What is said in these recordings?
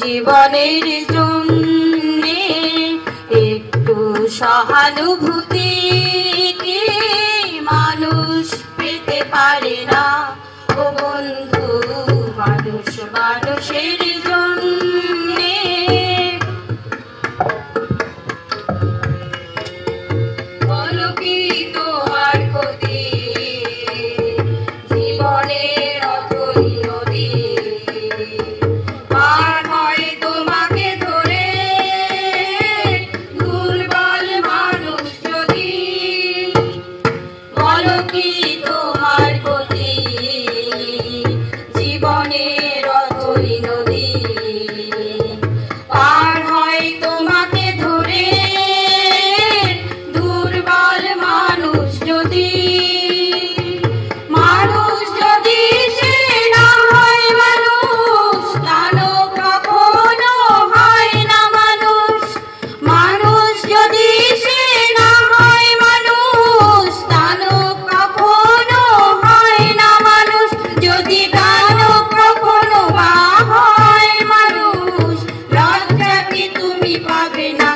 জীবনের জন্যে একটু সহানুভূতি কি মানুষ পেতে পারে না ও বন্ধু? মানুষ মানুষের জন্যে বলো কি তোমার ক্ষতি? জীবনের অথই নদী পার হয় তোমাকে ধরে, দুর্বল মানুষ যদি। বলো কি তোমার ক্ষতি? জীবনের অথই নদী পার হয় তোমাকে ধরে, দুর্বল মানুষ যদি। মানুষ যদি সে না হয় মানুষ, দানব কখনো হয় না মানুষ। মানুষ যদি সে না হয় মানুষ, দানব কখনো হয় না মানুষ। যদি দানব কখনো বা হয় মানুষ, লজ্জা কি তুমি পাবে না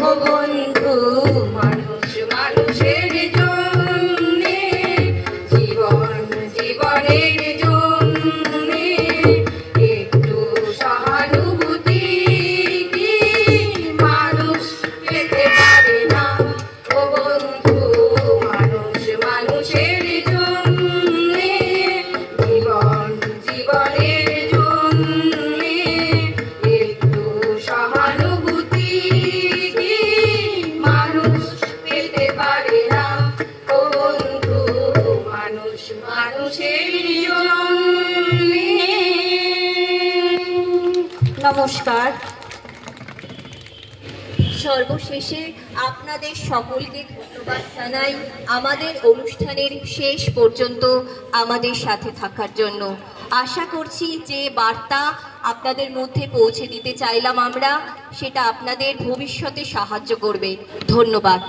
ও বন্ধু? মানুষ মানুষের জন্যে, জীবন জীবনের জন্যে একটু সহানুভূতি কি মানুষ পেতে পারে না ও বন্ধু? মানুষ মানুষের জন্যে, জীবন জীবনের জন্যে একটু সহানুভূতি কি মানুষ পেতে পারে না ও বন্ধু? মানুষ মানুষের জন্যে। নমস্কার। সর্বশেষে আপনাদের সকলকে ধন্যবাদ জানাই আমাদের অনুষ্ঠানের শেষ পর্যন্ত আমাদের সাথে থাকার জন্য। আশা করছি যে বার্তা আপনাদের মধ্যে পৌঁছে দিতে চাইলাম আমরা, সেটা আপনাদের ভবিষ্যতে সাহায্য করবে। ধন্যবাদ।